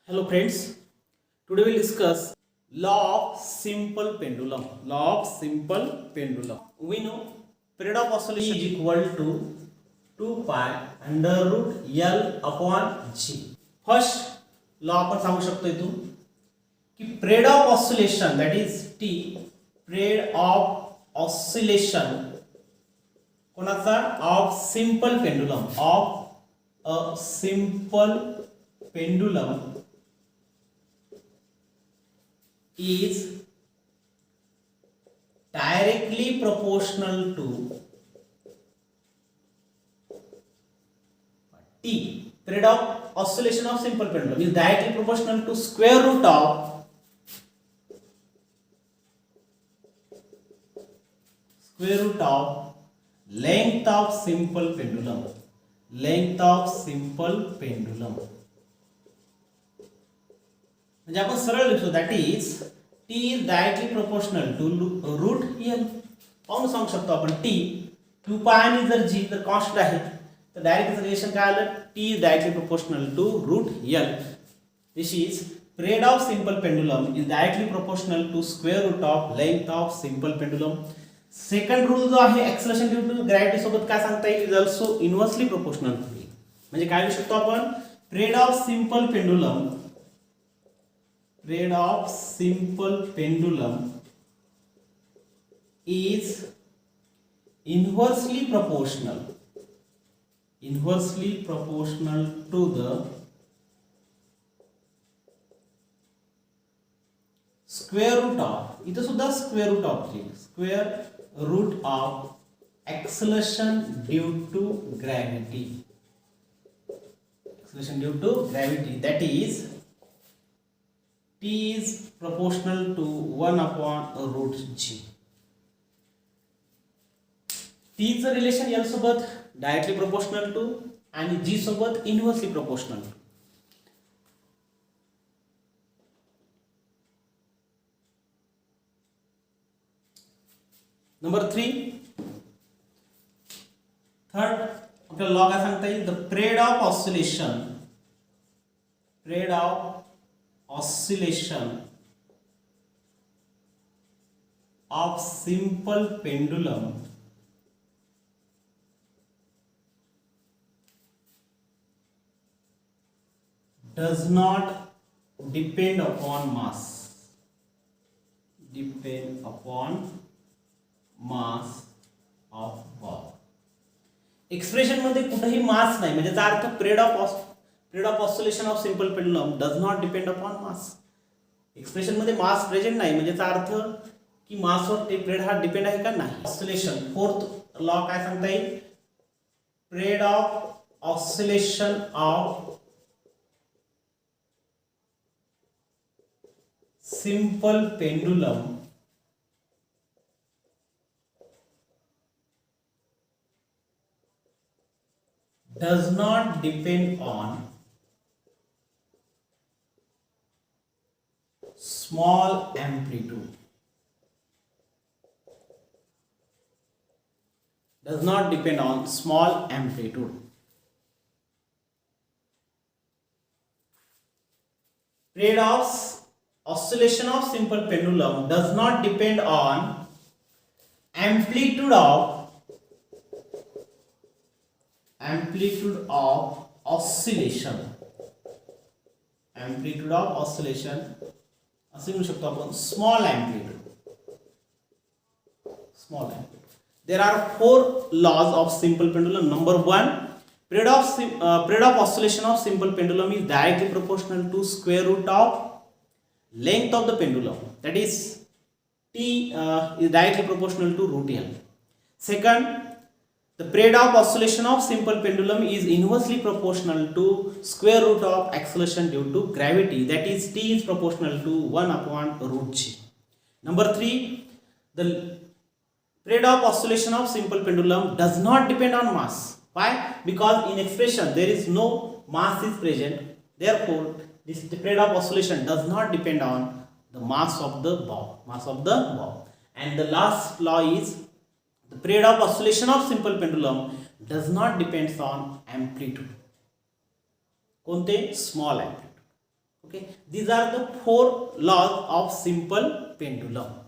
Hello friends, today we will discuss law of simple pendulum. Law of simple pendulum. We know period of oscillation is equal to 2 pi under root L upon G. First law आपण सांगू शकतो इथून की period of oscillation, that is T, period of oscillation कोणाचा of simple pendulum, of a simple pendulum is directly proportional to T. Period of oscillation of simple pendulum is directly proportional to square root of length of simple pendulum. Length of simple pendulum. म्हणजे आपण सरळ लिखू, that is T is directly proportional to root L. पाहून सांगू शकतो आपण T 2 पाय आणि जर जी जर कॉन्स्टंट आहे तर डायरेक्ट रिलेशन काय आलं, T is directly proportional to root L. This is period of simple pendulum is directly proportional to square root of length of simple pendulum. Second rule जो आहे एक्सेलरेशन ड्यू टू ग्रॅव्हिटी सोबत काय सांगता येईल, is also inversely proportional to T. म्हणजे काय लिहू शकतो आपण, period of simple pendulum is inversely proportional to the square root of, इथं सुद्धा square root of acceleration due to gravity. That is T is proportional to 1 upon root G. T चं relation L सोबत directly proportional to आणि G सोबत inversely proportional to. Number 3, third आपल्याला law काय सांगता येईल, the period of oscillation of simple pendulum does not depend upon mass of ball. Expression मध्ये कुठेही मास नाही, म्हणजे याचा अर्थ period of oscillation of simple pendulum does not depend upon mass. Expression मध्ये मास प्रेझेंट नाही, म्हणजे याचा अर्थ की मासवर ते पिरियड हा डिपेंड आहे का नाही. ऑसिलेशन, फोर्थ लॉ काय सांगता येईल, period of oscillation of simple pendulum does not depend on small amplitude. Period of oscillation of simple pendulum does not depend on amplitude of oscillation. असे म्हणू शकतो आपण small amplitude. There are 4 laws of simple pendulum. Number 1, period of oscillation of simple pendulum is directly proportional to square root of length of the pendulum. That is T is directly proportional to root L. Second, the period of oscillation of simple pendulum is inversely proportional to square root of acceleration due to gravity. That is T is proportional to 1 upon root G. Number 3, the period of oscillation of simple pendulum does not depend on mass. Why? Because in expression there is no mass is present. Therefore, the period of oscillation does not depend on the mass of the ball. And the last law is the period of oscillation of simple pendulum does not depends on amplitude. कोणते? Small amplitude. Okay, these are the four laws of simple pendulum.